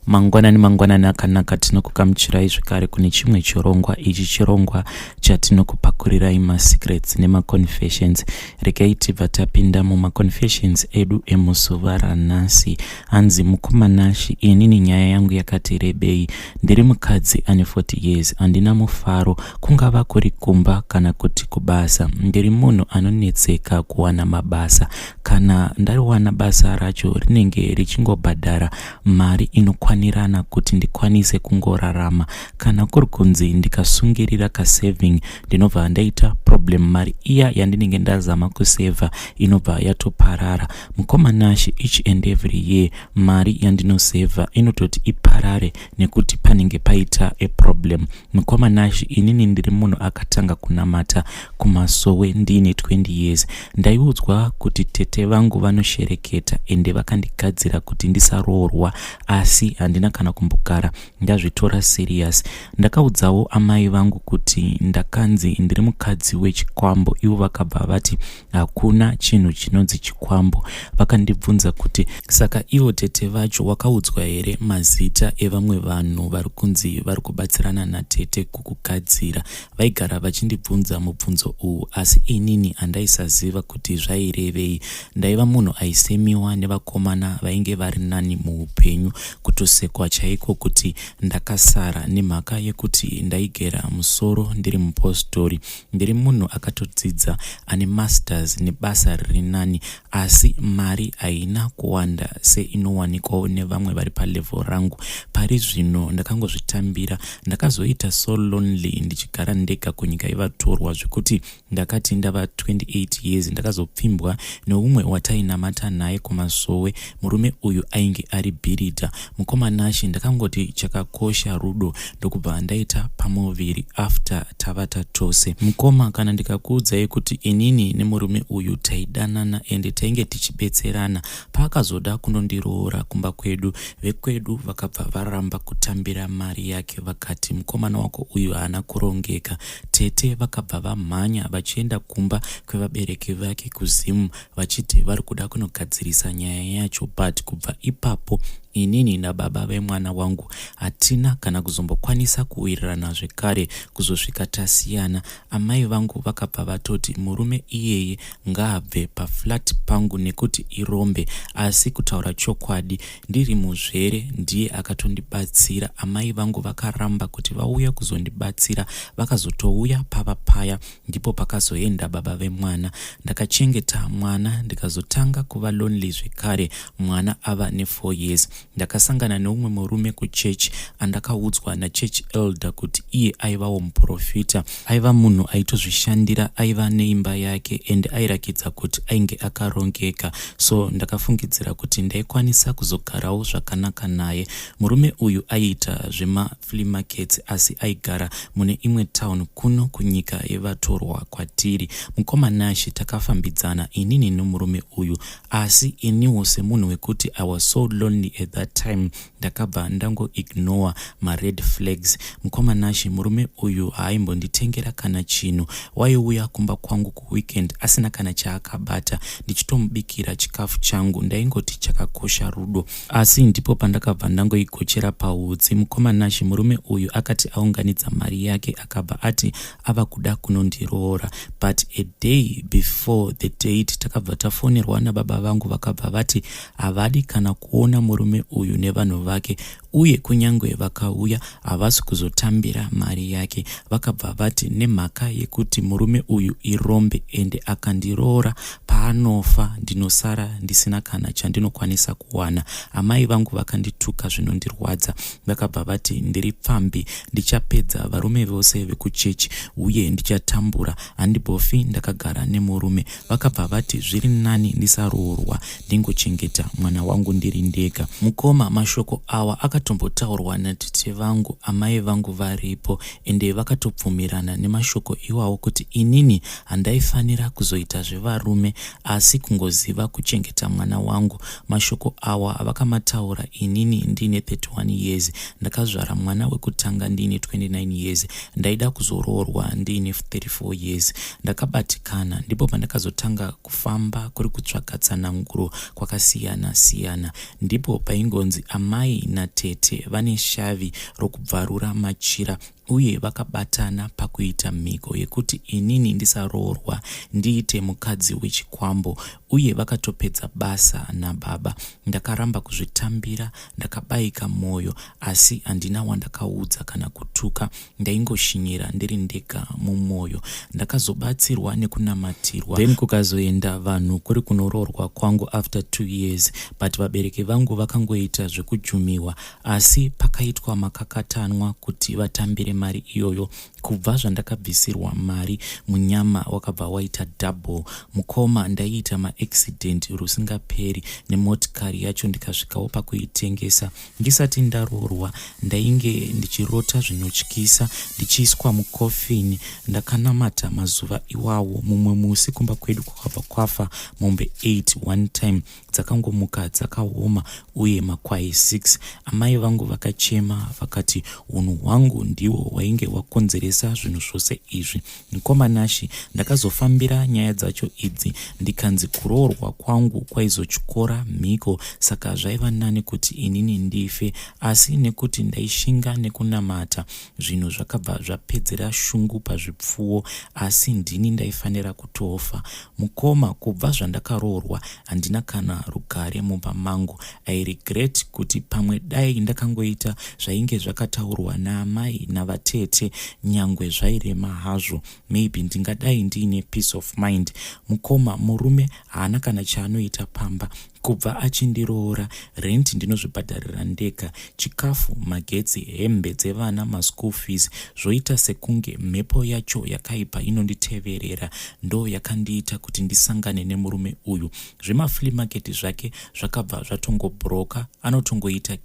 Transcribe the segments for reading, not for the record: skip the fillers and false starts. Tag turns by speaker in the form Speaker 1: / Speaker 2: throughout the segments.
Speaker 1: mangwanani akanaka tinokugamuchirai zvekare kune chimwe chirongwa. Ichi chirongwa chatinokupakurirai masecrets nemaconfessions. Regai tibva tapinda mumaconfessions edu emuzuva ranhasi. Hanzi mukomanashi, inini nyaya yangu yakati rebei. Ndiri mukadzi ane 40 years, handina mufaro, kungava kuri kumba kana kuti kubasa. Ndiri munhu anonetseka kuwana mabasa. Kana ndariwana basa racho rinenge richingobhadhara mari inokwanirana kuti ndikwanise kungorarama. Kana kuri kunzi ndikasungirira kasaving, ndinobva ndaita problem. Mari iya yandinenge ndazama kuseva inobva yatoparara. Mukomanashi, each and every year mari yandinoseva inototi iparare nekuti panenge paita a problem. Mukomanashi, inini ndiri munhu akatanga kunamata kumasowe ndine 20 years. Ndaiudzwa kuti tete vangu vanoshereketa ende vakandigadzira kuti ndisaroorwa, asi handina kana kumbogara ndazvitora serious. Ndakaudzawo amai vangu kuti ndakanzi ndiri mukadzi wechikwambo. Ivo vakabva vati hakuna chinhu chinonzi chikwambo. Vakandibvunza kuti saka ivo tete vacho wakaudzwa here mazita evamwe vanhu vari kunzi vari kubatsirana natete kukugadzira. Vaigara vachindibvunza mubvunzo uyu, asi inini handaisaziva kuti zvairevei. Ndaiva munhu aisemiwa nevakomana vainge vari nani muupenyu, kutosekwa chaiko kuti ndakasara nemhaka yekuti ndaigera musoro ndiri mupostori. Ndiri munhu akatodzidza ane masters nebasa riri nani, asi mari haina kuwanda seinowanikwawo nevamwe vari palevel rangu. Pari zvino ndakangozvitambira, ndakazoita so lonely ndichigara ndega kunyika yevatorwa zvekuti ndakati ndava 28 years ndakazopfimbwa neumwe watainamata naye kumasowe. Murume uyu ainge ari bhirita. Mukomanashi, ndakangoti chakakosha rudo ndokubva ndaita pamuviri after tavata tose. Mukoma, kana ndikakuudzai kuti inini nemurume uyu taidanana ende tainge tichibetserana, paakazoda kunondiroora kumba kwedu, vekwedu vakabva varamba kutambira mari yake. Vakati mukomana wako uyu haana kurongeka. Tete vakabva vamhanya vachienda kumba kwevabereki vake kuZim vachiti vari kuda kunogadzirisa nyaya yacho. But kubva ipapo inini nababa vemwana wangu hatina kana kuzombokwanisa kuwirirana zvekare kuzosvika tasiyana. Amai vangu vakabva vatoti murume iyeye ngaabve paflat pangu nekuti irombe, asi kutaura chokwadi ndiri muzvere ndiye akatondibatsira. Amai vangu vakaramba kuti vauya kuzondibatsira, vakazotouya paya ndipo pakazoenda baba vemwana. Ndakachengeta mwana ndikazotanga kuva lonely zvekare. Mwana ava ne4 years. Ndakasangana neumwe murume kuchechi andakaudzwa nachechi elder kuti iye aivawo muprofita, aiva munhu aitozvishandira, aiva neimba yake ende airakidza kuti ainge akarongeka. So ndakafungidzira kuti ndaikwanisa kuzogarawo zvakanaka naye. Murume uyu aiita zvemaflea markets asi aigara mune imwe town kuno kunyika yevatorwa kwatiri. Mukomanashi, takafambidzana inini nomurume uyu, asi iniwo semunhu wekuti I was so lonely at that time ndakabva ndango ignore ma red flags. Mukomanashi, murume uyu haimbonditengera kana chinhu. Waiuya kumba kwangu kuweekend asina kana chaakabata, ndichitomubikira chikafu changu. Ndaingoti chakakosha rudo, asi ndipo pandakabva ndangoigochera pautsi. Mukomanashi, murume uyu akati aunganidza mari yake akabva ati ava kuda kunondiroora. But a day before the date takabva tafonerwa nababa vangu vakabva vati havadi kana kuona murume uyu nevanhu vake, uye kunyangwe vakauya havasi kuzotambira mari yake. Vakabva vati nemhaka yekuti murume uyu irombe ende akandiroora, paanofa ndinosara ndisina kana chandinokwanisa kuwana. Amai vangu vakandituka zvinondirwadza. Vakabva vati ndiri pfambi, ndichapedza varume vose vekuchechi uye ndichatambura, handimbofi ndakagara nemurume. Vakabva vati zviri nani ndisaroorwa ndingochengeta mwana wangu ndiri ndega. Mukoma, mashoko awa akatombotaurwa natete vangu, amai vangu varipo, ende vakatobvumirana nemashoko iwawo kuti inini handaifanira kuzoita zvevarume asi kungoziva kuchengeta mwana wangu. Mashoko awa vakamataura inini ndine 31 years, ndakazvara mwana wekutanga ndine 29 years, ndaida kuzoroorwa ndine 34 years. Ndakabatikana, ndipo pandakazotanga kufamba kuri kutsvaga tsananguro kwakasiyana siyana. Ndipo paingonzi amai natete vane shavi rokubvarura machira uye vakabatana pakuita mhiko yekuti inini ndisaroorwa ndiite mukadzi wechikwambo, uye vakatopedza basa nababa. Ndakaramba kuzvitambira, ndakabayika mwoyo, asi handina wandakaudza kana kutuka, ndaingoshinyira ndiri ndega mumwoyo. Ndakazobatsirwa nekunamatirwa, then kukazoenda vanhu kuri kunoroorwa kwangu after 2 years, but vabereki vangu vakangoita zvekujumiwa, asi pakaitwa makakatanwa kuti vatambire mari iyoyo. Kubva zvandakabvisirwa mari, munyama wakabva waita double. Mukoma ndaiita maaccident rusingaperi nemotikari yacho, ndikasvikawo pakuitengesa. Ndisati ndaroorwa ndainge ndichirota zvinotyisa, ndichiiswa mukofini. Ndakanamata mazuva iwawo. Mumwe musi kumba kwedu kwakabva kwafa mombe 8 one time, dzakangomuka dzakaoma, uye makwai 6. Amai vangu vakachema vakati unhu hwangu ndiwo wainge wakonzeresa zvinhu zvose izvi. Mukoma nashi ndakazofambira nyaya dzacho idzi, ndikanzi kuroorwa kwangu kwaizotyora mhiko, saka zvaiva nani kuti inini ndife. Asi nekuti ndaishinga nekunamata, zvinhu zvakabva zvapedzera shungu pazvipfuwo, asi ndini ndaifanira kutofa. Mukoma, kubva zvandakaroorwa handina kana rugare mumba mangu. I regret kuti pamwe dai ndakangoita zvainge zvakataurwa naamai navatete, nyangwe zvairema hazvo, maybe ndingadai ndiine peace of mind. Mukoma, murume haana kana chaanoita pamba. Kubva achindiroora, rent ndinozvibhadharira ndega, chikafu, magetsi, hembe dzevana, maschool fees. Zvoita sekunge mhepo yacho yakaipa inonditeverera, ndo yakandiita kuti ndisangane nemurume uyu. Zvemaflea market zvake zvakabva zvatongobroka, anotongoita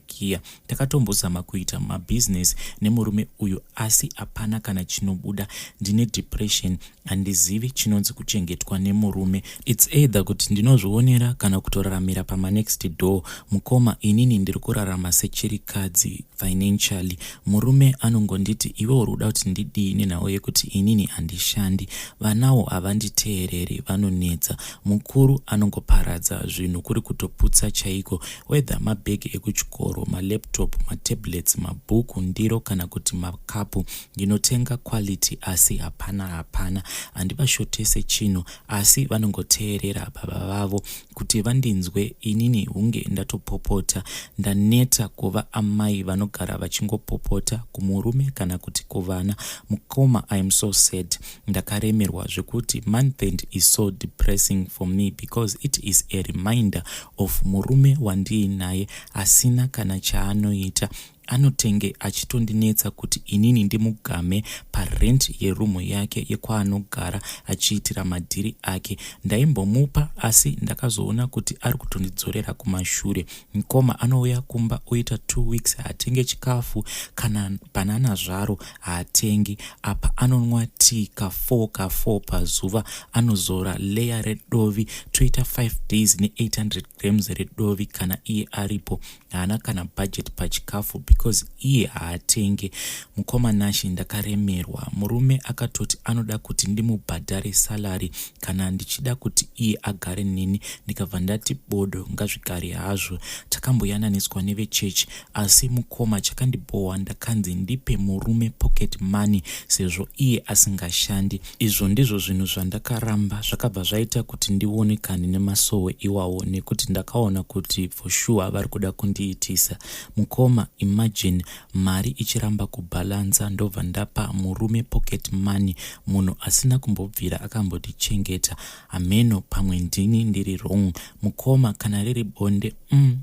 Speaker 1: kiya. Takatombozama kuita mabusiness nemurume uyu, asi hapana kana chinobuda. Ndine depression, handizivi chinonzi kuchengetwa nemurume. It's either kuti ndinozvionera kana kutoraramira pama next door. Mukoma, inini ndiri kurarama sechirikadzi financially. Murume anongonditi iwe uri kuda kuti ndidini nawo yekuti inini handishandi. Vanawo havanditeereri, vanonetsa. Mukuru anongoparadza zvinhu kuri kutoputsa chaiko, whether mabhegi ekuchikoro, malaptop, matablets, mabhuku, ndiro kana kuti makapu. Ndinotenga quality, asi hapana. Handivashotese chinhu, asi vanongoteerera baba vavo kuti vandinzwe inini hunge ndatopopota. Ndaneta kuva amai vanogara vachingopopota kumurume kana kuti kuvana. Mukoma, I am so sad. Ndakaremerwa zvekuti month end is so depressing for me because it is a reminder of murume wandiinaye asina kana chaanoita. Anotenge achitondinetsa kuti inini ndimugame parent yerumu yake yekwaanogara achiitira madhiri ake. Ndaimbomupa, asi ndakazoona kuti ari kutondidzorera kumashure. Mukoma anouya kumba oita 2 weeks haatenge chikafu, kana banana zvaro haatengi. Apa anonwa tea ka4 pazuva, anozora leya redovi, toita 5 days ne800 grams redovi kana iye aripo. Haana kana budget pachikafu because iye haatenge. Mukoma nashi ndakaremerwa. Murume akatoti anoda kuti ndimubhadhare salary kana ndichida kuti iye agare neni. Ndikabva ndati bodo, ngazvigare hazvo. Takamboyananiswa nevechechi, asi mukoma chakandibohwa ndakanzi ndipe murume pocket money sezvo iye asingashandi. Izvo ndizvo zvinhu zvandakaramba, zvakabva zvaita kuti ndionekane nemasowe iwawo, nekuti ndakaona kuti for sure vari kuda kundiitisa. Mukoma, imagine mari ichiramba kubalanza, ndobva ndapa murume pocket money, munhu asina kumbobvira akambotichengeta. Ameno, pamwe ndini ndiri wrong. Mukoma, kana riri bonde,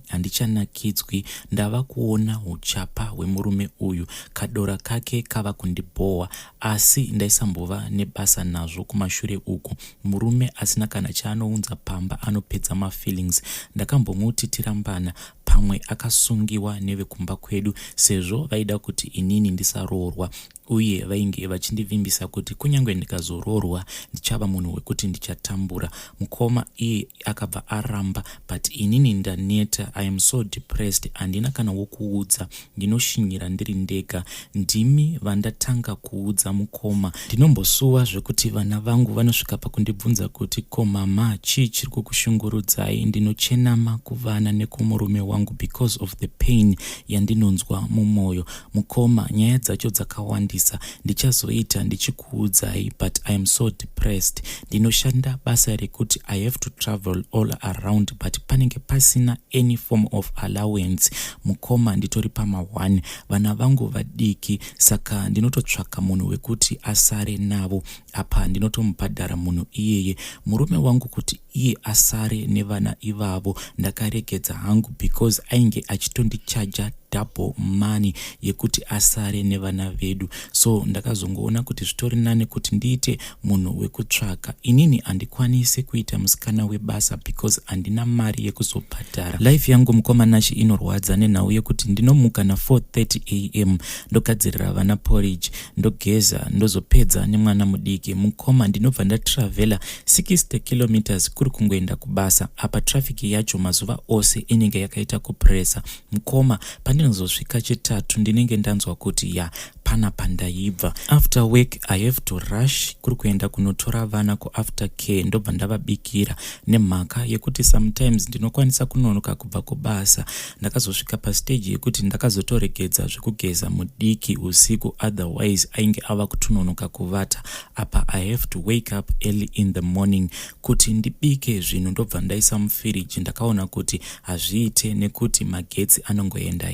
Speaker 1: handichanakidzwi. Ndava kuona uchapa hwemurume uyu, kadora kake kava kundibohwa, asi ndaisambova nebasa nazvo kumashure uku. Murume asina kana chaanounza pamba, anopedza mafeelings. Ndakambomuti tirambana, pamwe akasungiwa nevekumba kwedu sezvo vaida kuti inini ndisaroorwa. uye vainge vachindivimbisa kuti kunyange ndikazoroorwa ndichava munhu wekuti ndichatambura. Mukoma iye akabva aramba, but inini ndaneta. I am so depressed. Handina kana wokuudza, ndinoshinyira ndiri ndega. Ndimi vandatanga kuudza mukoma. Ndinombosuwa zvekuti vana vangu vanosvika pakundibvunza kuti ko mama, chii chiri kukushungurudzai? Ndinochenama kuvana nekumurume wangu because of the pain yandinonzwa mumwoyo. Mukoma, nyaya dzacho dzakawandisa, ndichazoita ndichikuudzai, but I am so depressed. Ndinoshanda basa rekuti I have to travel all around, but panenge pasina any form of allowance. Mukoma, nditori pama1, vana vangu vadiki, saka ndinototsvaka munhu wekuti asare navo. Apa ndinotomubhadhara munhu iyeye. Murume wangu kuti iye asare nevana ivavo ndakaregedza hangu because ainge achitondichaja double money yekuti asare nevana vedu. So ndakazongoona kuti zvitori nane kuti ndiite munhu wekutsvaka. Inini handikwanisi kuita musikana webasa because handina mari yekuzobhadhara. Life yangu mukomanashi inorwadza nenhau yekuti ndinomuka na 4:30 am ndogadzirira vana porridge, ndogeza, ndozopedza nemwana mudiki. Mukoma, ndinobva ndatravela 60 kilometers kuri kungoenda kubasa. Apa traffic yacho mazuva ose inenge yakaita kupresa. Mukoma, pandinozosvika chitatu ndinenge ndanzwa kuti pana pandaibva. After work I have to rush kuri kuenda kunotora vana after care, ndobva ndavabikira nemhaka yekuti sometimes ndinokwanisa kunonoka kubva kubasa. Ndakazosvika pastage yekuti ndakazotoregedza zvekugeza mudiki usiku, otherwise ainge ava kutononoka kuvata. Apa I have to wake up early in the morning kuti ndibike zvinhu, ndobva ndaisa mufiriji. Ndakaona kuti hazviite nekuti magetsi anongoenda.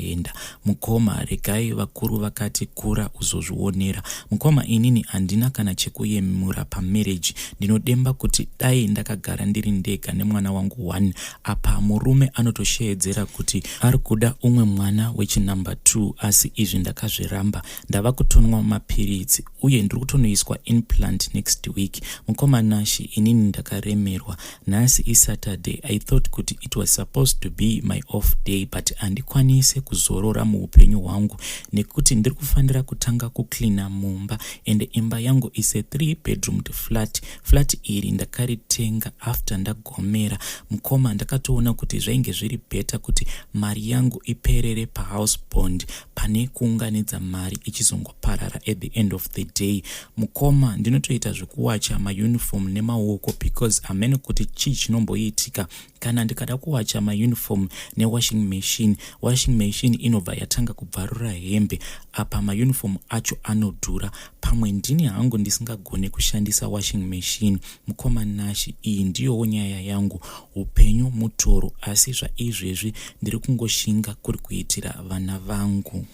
Speaker 1: Mukoma, regai vakuru vakati kura uzozvionera. Mukoma, inini handina kana chekuyemura pamarriage. Ndinodemba kuti dai ndakagara ndiri ndega nemwana wangu 1. Apa murume anotosheedzera kuti ari kuda umwe mwana wechinumber 2, asi izvi ndakazviramba. Ndava kutonwa mapiritsi uye ndiri kutonoiswa implant next week. Mukoma nashi, inini ndakaremerwa. Nhasi iSaturday. I thought kuti it was supposed to be my off day, but handikwanise kuzorora muupenyu hwangu nekuti ndiri kufanira kutanga kuklina mumba, ende imba yangu is a 3-bedroomed flat. Flat iri ndakaritenga after ndagomera. Mukoma, ndakatoona kuti zvainge zviri beta kuti mari yangu iperere pahouse bond pane kuunganidza mari ichizongoparara at the end of the day. Mukoma, ndinotoita zvekuwacha mauniform nemaoko because hamene kuti chii chinomboitika kana ndikada kuwacha mauniform newashing machine. Washing machine inobva yatanga kubvarura hembe. Apa mauniform acho anodhura. Pamwe ndini hangu ndisingagone kushandisa washing machine. Mukoma nashi, iyi ndiyowo nyaya yangu. Upenyu mutoro, asi zvaizvezvi ndiri kungoshinga kuri kuitira vana vangu.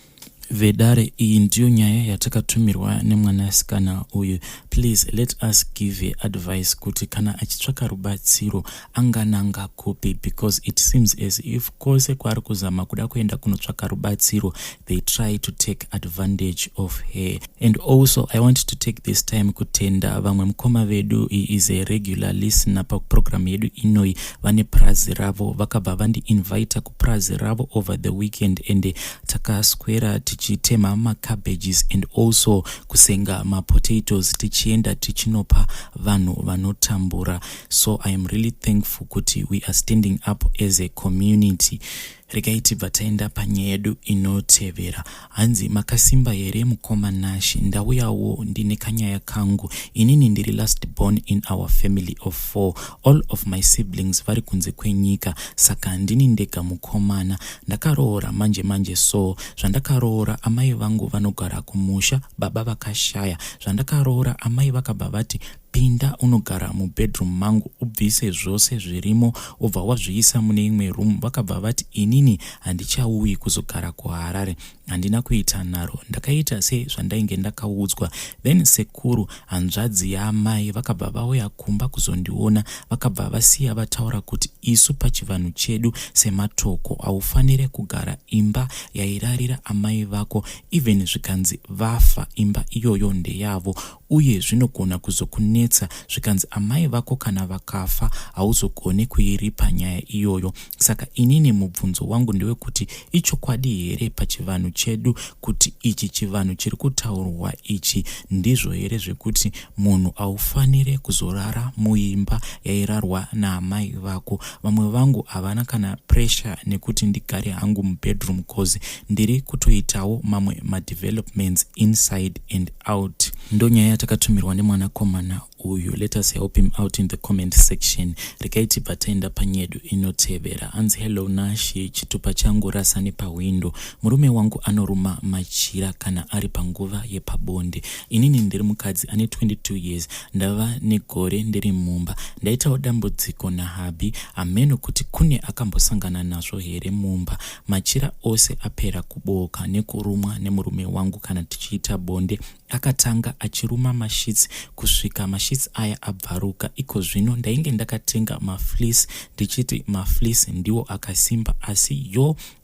Speaker 1: Vedare, iyi ndiyo nyaya yatakatumirwa nemwanasikana uyu. Please let us give advice kuti kana achitsvaka rubatsiro angananga kupi, because it seems as if kwose kwaari kuzama kuda kuenda kunotsvaka rubatsiro they try to take advantage of her. And also I want to take this time kutenda vamwe mukoma vedu. He is a regular listener paprogram yedu inoi. Vane prazi ravo, vakabva vandi-invita kuprazi ravo over the weekend, and takaswera tichitema macabbages and also kusenga mapotatoes tichienda tichinopa vanhu vanotambura. So I am really thankful kuti we are standing up as a community. Regai tibva taenda panyaya yedu inotevera. Hanzi makasimba here mukoma nashi? Ndauyawo ndine kanyaya kangu. Inini ndiri last born in our family of 4. All of my siblings vari kunze kwenyika, saka ndini ndega mukomana. Ndakaroora manje so zvandakaroora amai vangu vanogara kumusha, baba vakashaya. Zvandakaroora amai vakabva vati pinda unogara mubedroom mangu ubvise zvose zvirimo ubva wazviisa mune imwe room. Vakabva vati inini handichauyi kuzogara kuHarare, handina kuita nharo. Ndakaita sezvandainge ndakaudzwa. Then sekuru, hanzvadzi yaamai, vakabva vauya kumba kuzondiona. Vakabva vasiya vataura kuti isu pachivanhu chedu sematoko haufanire kugara imba yairarira amai vako, even zvikanzi vafa imba iyoyo ndeyavo. uye zvinogona kuzokunetsa zvikanzi amai vako kana vakafa hauzogone kuiripa nyaya iyoyo. Saka inini mubvunzo wangu ndewekuti ichokwadi here pachivanhu chedu kuti ichi chivanhu chiri kutaurwa ichi ndizvo here zvekuti munhu haufanire kuzorara muimba yairarwa naamai vako? Vamwe vangu havana kana pressure nekuti ndigare hangu mubedroom cause ndiri kutoitawo mamwe madevelopments inside and out. Ndonyaya takatumirwa nemwanakomana uyu. Let us help him out in the comment section. Rekaiti bataenda panyedu inotevera. Anzi hello Nashi, chitupa changu rasani pa window. Murume wangu anoruma machira kana ari panguva yepabonde. Inini ndiri mukadzi ane 22 years. Ndava negore ndiri mumba. Ndaitawo dambudziko nahabi ameno kuti kune akambosangana nazvo here mumba. Machira ose apera kuboka nekurumwa nemurume wangu kana tichiita bonde. Akatanga achiruma mashitsi kusvika mashitsi aya abvaruka. Iko zvino ndainge ndakatenga mafleece ndichiti mafleece ndiwo akasimba, asi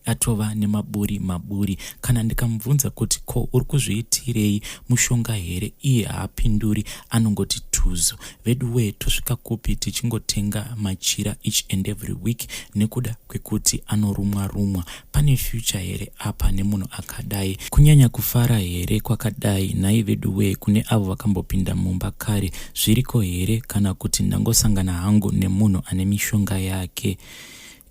Speaker 1: atova nemaburi. Kana ndikamubvunza kuti ko uri kuzviitirei mushonga here, iye haapinduri, anongoti tuzo. Veduwe tosvika kupi tichingotenga machira each and every week nekuda kwekuti anorumwa. Pane future here apa nemunhu akadai? Kunyanya kufara here kwakadai? Nai veduwe kune avo vakambopinda mumba kare, zviriko here kana kuti ndangosangana hangu nemunhu ane mishonga yake?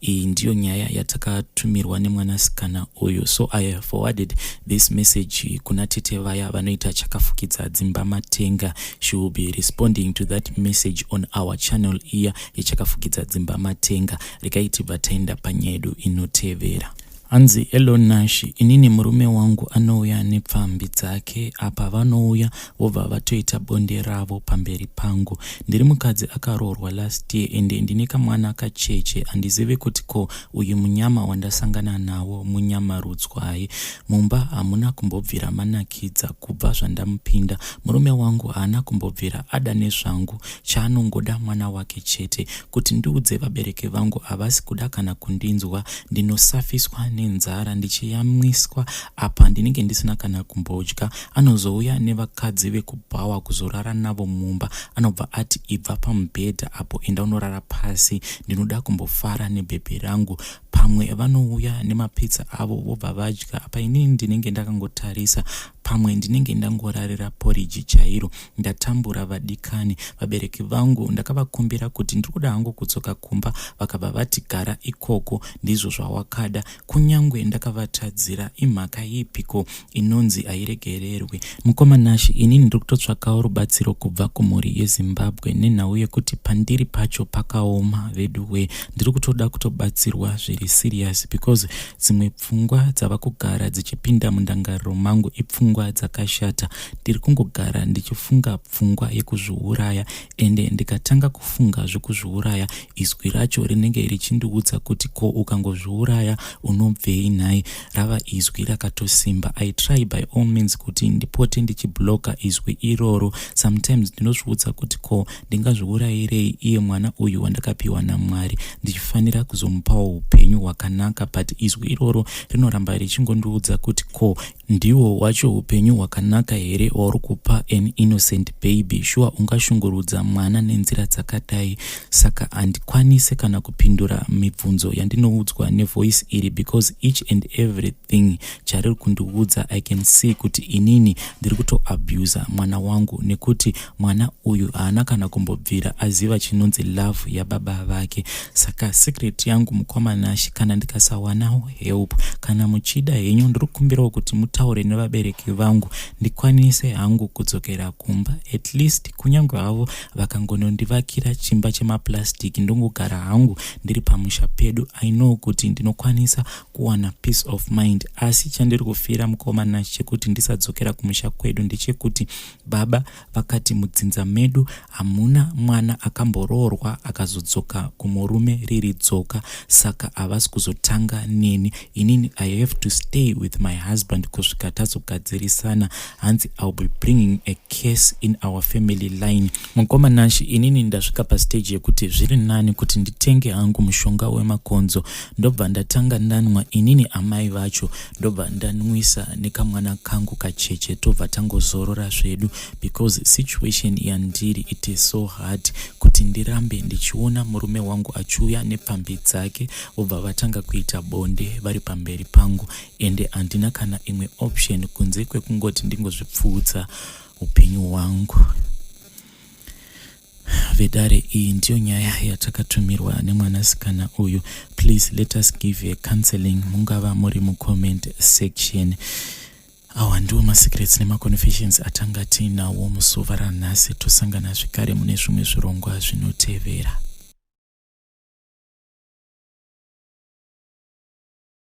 Speaker 1: Iyi ndiyo nyaya yatakatumirwa nemwanasikana uyu. So I have forwarded this message kuna tete vaya vanoita chakafukidza dzimba matenga. She will be responding to that message on our channel here yechakafukidza dzimba matenga. Rekaiti bataenda panyedu inotevera. Anzi hello Nashi, inini murume wangu anouya nepfambi dzake. Apa vanouya vobva vatoita bonde ravo pamberi pangu. Ndiri mukadzi akaroorwa last year ende ndine kamwana kacheche. Handizivi kuti ko uyu munyama wandasangana nawo munyama rudzwai. Mumba hamuna kumbobvira manakidza kubva zvandamupinda. Murume wangu haana kumbobvira ada nezvangu. Chaanongoda mwana wake chete. Kuti ndiudze vabereki vangu havasi kuda kana kundinzwa. Ndinosafiswa nenzara ndichiyamwiswa apa ndinenge ndisina kana kumbodya. Anozouya nevakadzi vekubhawa kuzorara navo mumba. Anobva ati ibva pamubhedha apo enda unorara pasi, ndinoda kumbofara nebhebhe rangu. Pamwe vanouya nemapizza avo vobva vadya. Apa inini ndinenge ndakangotarisa. Pamwe ndinenge ndangorarira porridge chairo. Ndatambura vadikani. Vabereki vangu ndakavakumbira kuti ndikuda hangu kudzoka kumba, vakabva vati gara ikoko, ndizvo zvawakada. Kunyangwe ndakavatadzira imhaka ipiko inonzi hairegererwe. Mukoma Nashi, inini ndiri kutotsvakawo rubatsiro kubva kumhuri yeZimbabwe nenhau yekuti pandiri pacho pakaoma veduwe. Ndiri kutoda kutobatsirwa zviri serious because dzimwe pfungwa dzava kugara dzichipinda mundangariro mangu ipfungwa dzakashata. Ndiri kungogara ndichifunga pfungwa yekuzviuraya, ende ndikatanga kufunga zvekuzviuraya izwi racho rinenge richindiudza kuti ko ukangozviuraya unobvei nhai. Rava izwi rakatosimba. I try by all means kuti ndipote ndichibloka izwi iroro. Sometimes ndinozviudza kuti ko ndingazviurayirei iye mwana uyu wandakapiwa naMwari, ndichifanira kuzomupawo upenyu hwakanaka. But izwi iroro rinoramba richingondiudza kuti ko ndiwo wacho upenyu hwakanaka here wauri kupa an innocent baby? Sure ungashungurudza mwana nenzira dzakadai? Saka handikwanise kana kupindura mibvunzo yandinoudzwa nevoice iri because each and everything chariri kundiudza I can see kuti inini ndiri kutoabusa mwana wangu, nekuti mwana uyu haana kana kumbobvira aziva chinonzi love yababa vake. Saka secret yangu Mukoma Nashi, kana ndikasawanawo help, kana muchida henyu ndiri kukumbirawo kuti mutaure nevabereki vangu ndikwanise hangu kudzokera kumba. At least kunyange havo vakangonondivakira chimba chemaplastic ndongogara hangu ndiri pamusha pedu, I know kuti ndinokwanisa kuwana peace of mind. Asi chandiri kufira Mukoma Nashi chekuti ndisadzokera kumusha kwedu ndechekuti baba vakati mudzinza medu hamuna mwana akamboroorwa akazodzoka kumurume riri dzoka. Saka havasi kuzotanga neni. Inini I have to stay with my husband kusvika tazogadzirisa kuwirisana. Hanzi I'll be bringing a case in our family line. Mukomanashi inini ndasvika pastage yekuti zviri nani kuti nditenge hangu mushonga wemakonzo ndobva ndatanga ndanwa inini amai vacho ndobva ndanwisa nekamwana kangu kacheche tobva tangozorora zvedu, because situation yandiri it is so hard kuti ndirambe ndichiona murume wangu achiuya nepfambi dzake obva vatanga kuita bonde vari pamberi pangu, ende handina kana imwe option kunze kwekungoti ndingozvipfuudza upenyu hwangu. Vedare, iyi ndiyo nyaya yatakatumirwa nemwanasikana uyu. Please let us give a counseling, mungava muri mucomment section. Awa ndiwo masecrets nemaconfessions atanga tinawo muzuva ranhasi. Tosangana zvekare mune zvimwe zvirongwa zvinotevera.